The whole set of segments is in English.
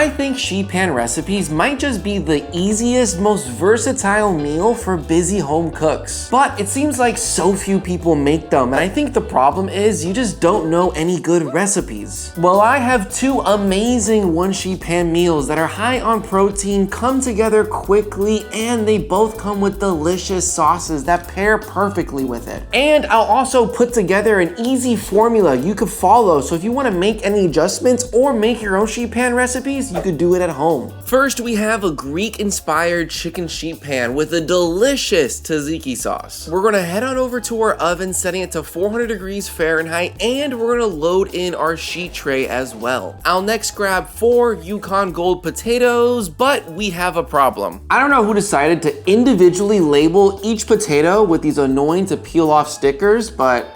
I think sheet pan recipes might just be the easiest, most versatile meal for busy home cooks. But it seems like so few people make them, and I think the problem is you just don't know any good recipes. Well, I have two amazing one sheet pan meals that are high on protein, come together quickly, and they both come with delicious sauces that pair perfectly with it. And I'll also put together an easy formula you could follow, so if you want to make any adjustments or make your own sheet pan recipes, you could do it at home. First, we have a Greek-inspired chicken sheet pan with a delicious tzatziki sauce. We're gonna head on over to our oven, setting it to 400 degrees Fahrenheit, and we're gonna load in our sheet tray as well. I'll next grab 4 Yukon Gold potatoes, but we have a problem. I don't know who decided to individually label each potato with these annoying to peel off stickers, but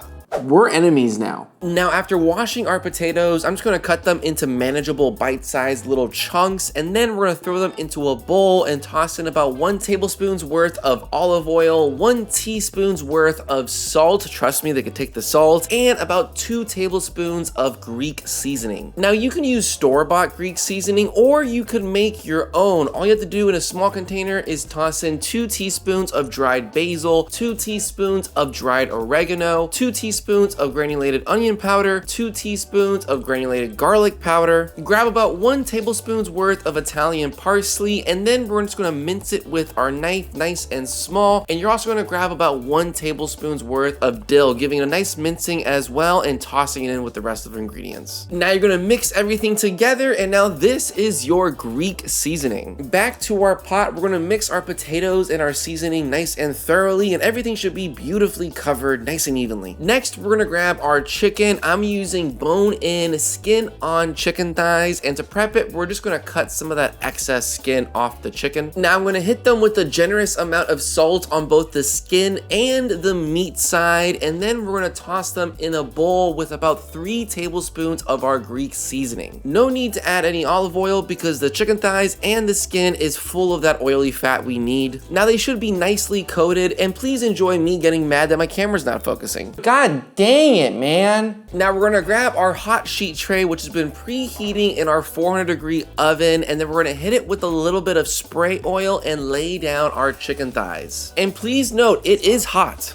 we're enemies now. Now, after washing our potatoes, I'm just gonna cut them into manageable bite-sized little chunks, and then we're gonna throw them into a bowl and toss in about 1 tablespoon's worth of olive oil, 1 teaspoon's worth of salt, trust me, they could take the salt, and about 2 tablespoons of Greek seasoning. Now, you can use store-bought Greek seasoning, or you could make your own. All you have to do in a small container is toss in 2 teaspoons of dried basil, 2 teaspoons of dried oregano, 2 teaspoons of granulated onion powder, 2 teaspoons of granulated garlic powder. Grab about 1 tablespoon's worth of Italian parsley, and then we're just gonna mince it with our knife nice and small. And you're also gonna grab about 1 tablespoon's worth of dill, giving it a nice mincing as well and tossing it in with the rest of the ingredients. Now you're gonna mix everything together, and now this is your Greek seasoning. Back to our pot, we're gonna mix our potatoes and our seasoning nice and thoroughly, and everything should be beautifully covered nice and evenly. Next, we're gonna grab our chicken. I'm using bone-in, skin-on chicken thighs, and to prep it, we're just gonna cut some of that excess skin off the chicken. Now I'm gonna hit them with a generous amount of salt on both the skin and the meat side, and then we're gonna toss them in a bowl with about 3 tablespoons of our Greek seasoning. No need to add any olive oil because the chicken thighs and the skin is full of that oily fat we need. Now they should be nicely coated, and please enjoy me getting mad that my camera's not focusing. God dang it, man. Now we're gonna grab our hot sheet tray, which has been preheating in our 400-degree oven, and then we're gonna hit it with a little bit of spray oil and lay down our chicken thighs. And please note, it is hot.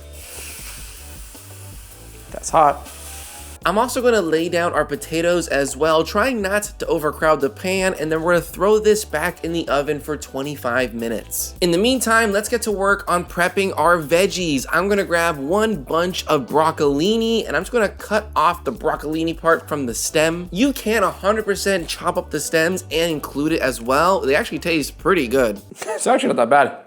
That's hot. I'm also gonna lay down our potatoes as well, trying not to overcrowd the pan, and then we're gonna throw this back in the oven for 25 minutes. In the meantime, let's get to work on prepping our veggies. I'm gonna grab 1 bunch of broccolini, and I'm just gonna cut off the broccolini part from the stem. You can 100% chop up the stems and include it as well. They actually taste pretty good. It's actually not that bad.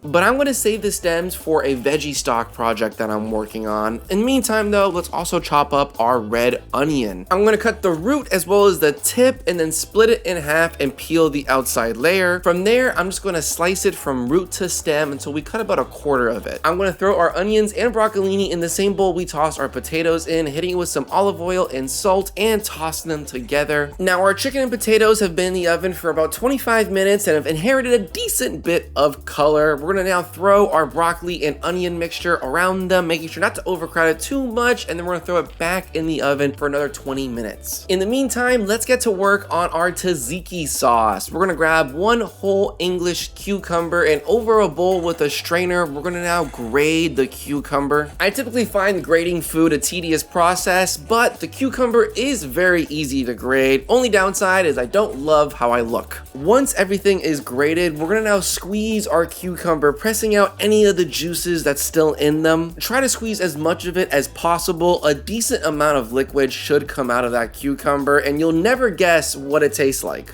But I'm gonna save the stems for a veggie stock project that I'm working on. In the meantime though, let's also chop up our red onion. I'm gonna cut the root as well as the tip and then split it in half and peel the outside layer. From there, I'm just gonna slice it from root to stem until we cut about 1/4 of it. I'm gonna throw our onions and broccolini in the same bowl we tossed our potatoes in, hitting it with some olive oil and salt and tossing them together. Now our chicken and potatoes have been in the oven for about 25 minutes and have inherited a decent bit of color. We're gonna now throw our broccoli and onion mixture around them, making sure not to overcrowd it too much, and then we're gonna throw it back in the oven for another 20 minutes. In the meantime, let's get to work on our tzatziki sauce. We're gonna grab 1 whole English cucumber, and over a bowl with a strainer, we're gonna now grate the cucumber. I typically find grating food a tedious process, but the cucumber is very easy to grate. Only downside is I don't love how I look. Once everything is grated, we're gonna now squeeze our cucumber, pressing out any of the juices that's still in them. Try to squeeze as much of it as possible. A decent amount of liquid should come out of that cucumber, and you'll never guess what it tastes like.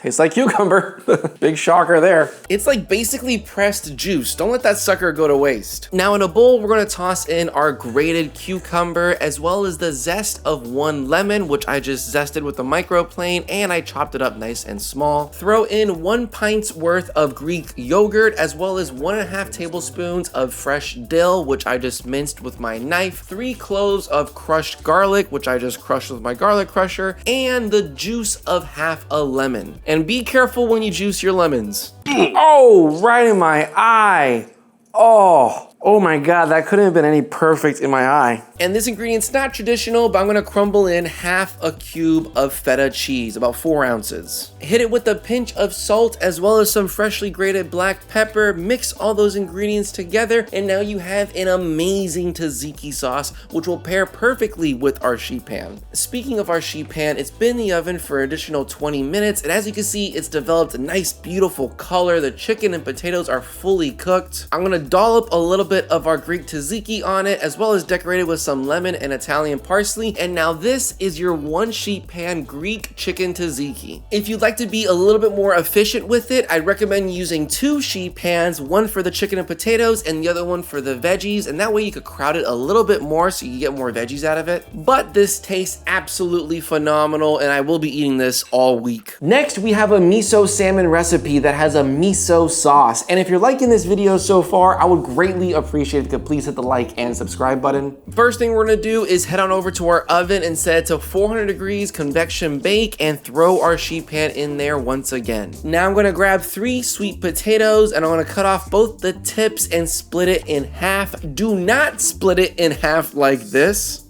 Tastes like cucumber. Big shocker there. It's like basically pressed juice. Don't let that sucker go to waste. Now in a bowl, we're gonna toss in our grated cucumber as well as the zest of 1 lemon, which I just zested with a microplane and I chopped it up nice and small. Throw in 1 pint's worth of Greek yogurt as well as 1.5 tablespoons of fresh dill, which I just minced with my knife, 3 cloves of crushed garlic, which I just crushed with my garlic crusher, and the juice of half a lemon. And be careful when you juice your lemons. Oh, right in my eye. Oh, Oh my God, that couldn't have been any perfect in my eye. And this ingredient's not traditional, but I'm gonna crumble in half a cube of feta cheese, about 4 ounces. Hit it with a pinch of salt as well as some freshly grated black pepper. Mix all those ingredients together, and now you have an amazing tzatziki sauce, which will pair perfectly with our sheet pan. Speaking of our sheet pan, it's been in the oven for an additional 20 minutes, and as you can see, it's developed a nice, beautiful color. The chicken and potatoes are fully cooked. I'm gonna dollop a little bit of our Greek tzatziki on it, as well as decorate it with some lemon and Italian parsley. And now this is your 1 sheet pan Greek chicken tzatziki. If you'd like to be a little bit more efficient with it, I'd recommend using 2 sheet pans, one for the chicken and potatoes and the other one for the veggies, and that way you could crowd it a little bit more so you get more veggies out of it. But this tastes absolutely phenomenal, and I will be eating this all week. Next, we have a miso salmon recipe that has a miso sauce. And if you're liking this video so far, I would greatly appreciate it if you could please hit the like and subscribe button. First thing we're gonna do is head on over to our oven and set it to 400 degrees convection bake and throw our sheet pan in there once again. Now I'm gonna grab 3 sweet potatoes and I'm gonna cut off both the tips and split it in half. Do not split it in half like this.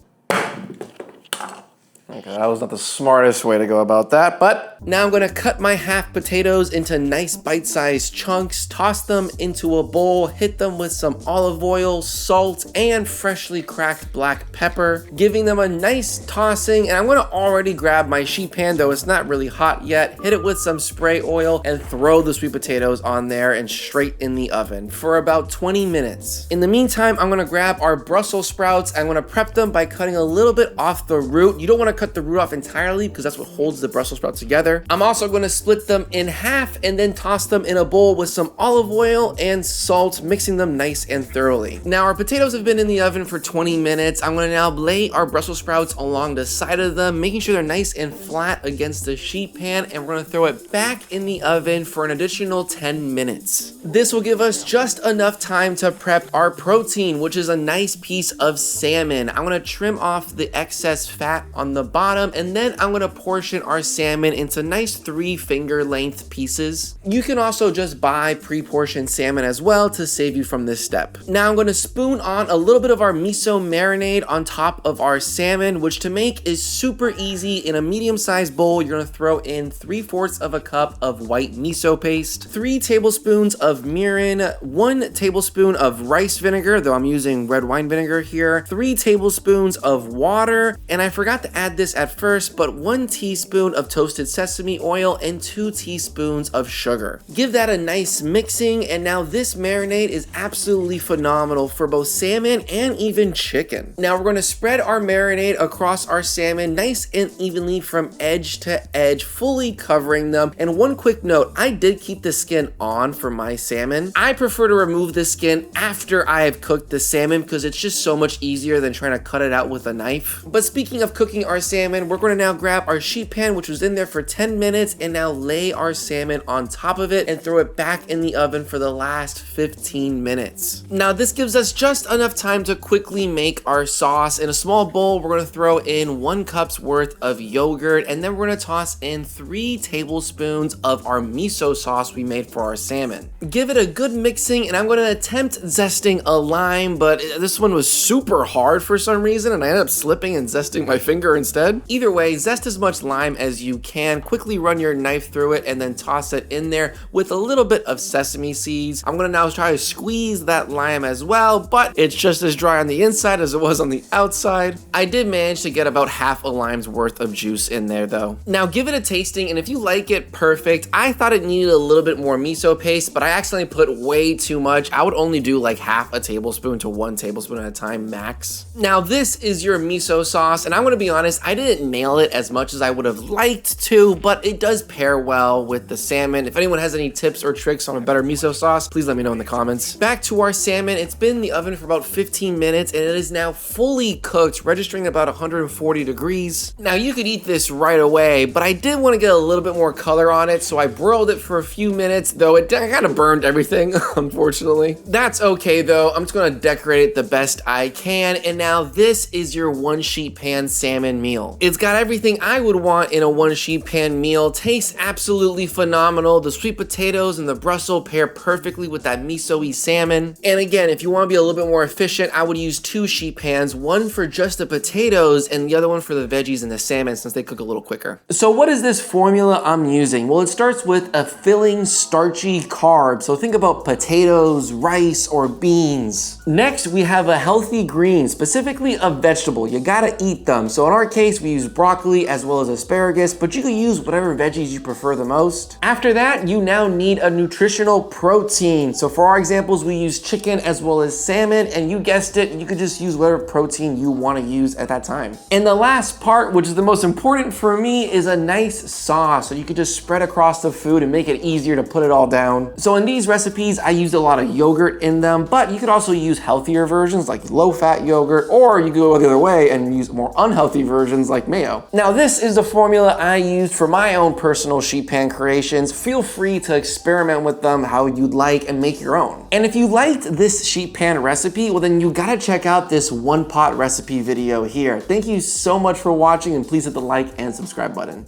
Okay, that was not the smartest way to go about that, but now I'm gonna cut my half potatoes into nice bite-sized chunks, toss them into a bowl, hit them with some olive oil, salt, and freshly cracked black pepper, giving them a nice tossing. And I'm gonna already grab my sheet pan, though it's not really hot yet, hit it with some spray oil, and throw the sweet potatoes on there and straight in the oven for about 20 minutes. In the meantime, I'm gonna grab our Brussels sprouts. I'm gonna prep them by cutting a little bit off the root. You don't wanna cut the root off entirely because that's what holds the Brussels sprouts together. I'm also going to split them in half and then toss them in a bowl with some olive oil and salt, mixing them nice and thoroughly. Now our potatoes have been in the oven for 20 minutes. I'm going to now lay our Brussels sprouts along the side of them, making sure they're nice and flat against the sheet pan, and we're going to throw it back in the oven for an additional 10 minutes. This will give us just enough time to prep our protein, which is a nice piece of salmon. I'm going to trim off the excess fat on the bottom, and then I'm gonna portion our salmon into nice 3-finger length pieces. You can also just buy pre-portioned salmon as well to save you from this step. Now I'm gonna spoon on a little bit of our miso marinade on top of our salmon, which to make is super easy. In a medium-sized bowl, you're gonna throw in 3/4 of a cup of white miso paste, 3 tablespoons of mirin, 1 tablespoon of rice vinegar, though I'm using red wine vinegar here, 3 tablespoons of water, and I forgot to add this at first, but 1 teaspoon of toasted sesame oil and 2 teaspoons of sugar. Give that a nice mixing, and now this marinade is absolutely phenomenal for both salmon and even chicken. Now we're going to spread our marinade across our salmon nice and evenly from edge to edge, fully covering them. And one quick note, I did keep the skin on for my salmon. I prefer to remove the skin after I have cooked the salmon because it's just so much easier than trying to cut it out with a knife. But speaking of cooking our salmon, we're going to now grab our sheet pan, which was in there for 10 minutes, and now lay our salmon on top of it and throw it back in the oven for the last 15 minutes. Now this gives us just enough time to quickly make our sauce. In a small bowl, we're going to throw in 1 cup's worth of yogurt, and then we're going to toss in 3 tablespoons of our miso sauce we made for our salmon. Give it a good mixing, and I'm going to attempt zesting a lime, but this one was super hard for some reason, and I ended up slipping and zesting my finger instead. Either way, zest as much lime as you can, quickly run your knife through it, and then toss it in there with a little bit of sesame seeds. I'm gonna now try to squeeze that lime as well, but it's just as dry on the inside as it was on the outside. I did manage to get about half a lime's worth of juice in there though. Now give it a tasting, and if you like it, perfect. I thought it needed a little bit more miso paste, but I accidentally put way too much. I would only do like half a tablespoon to 1 tablespoon at a time max. Now this is your miso sauce, and I'm gonna be honest, I didn't nail it as much as I would have liked to, but it does pair well with the salmon. If anyone has any tips or tricks on a better miso sauce, please let me know in the comments. Back to our salmon. It's been in the oven for about 15 minutes, and it is now fully cooked, registering about 140 degrees. Now you could eat this right away, but I did want to get a little bit more color on it, so I broiled it for a few minutes, though it kind of burned everything, unfortunately. That's okay though. I'm just gonna decorate it the best I can, and now this is your 1 sheet pan salmon meal. meal. It's got everything I would want in a one sheet pan meal, tastes absolutely phenomenal. The sweet potatoes and the Brussels pair perfectly with that miso-y salmon. And again, if you want to be a little bit more efficient, I would use 2 sheet pans, one for just the potatoes and the other one for the veggies and the salmon since they cook a little quicker. So what is this formula I'm using? Well, it starts with a filling starchy carb. So think about potatoes, rice, or beans. Next, we have a healthy green, specifically a vegetable. You gotta eat them. So in our case, we use broccoli as well as asparagus, but you can use whatever veggies you prefer the most. After that, you now need a nutritional protein. So for our examples, we use chicken as well as salmon, and you guessed it, you could just use whatever protein you wanna use at that time. And the last part, which is the most important for me, is a nice sauce. So you could just spread across the food and make it easier to put it all down. So in these recipes, I used a lot of yogurt in them, but you could also use healthier versions like low-fat yogurt, or you could go the other way and use more unhealthy versions like mayo. Now this is the formula I used for my own personal sheet pan creations. Feel free to experiment with them how you'd like and make your own. And if you liked this sheet pan recipe, well then you gotta check out this one pot recipe video here. Thank you so much for watching, and please hit the like and subscribe button.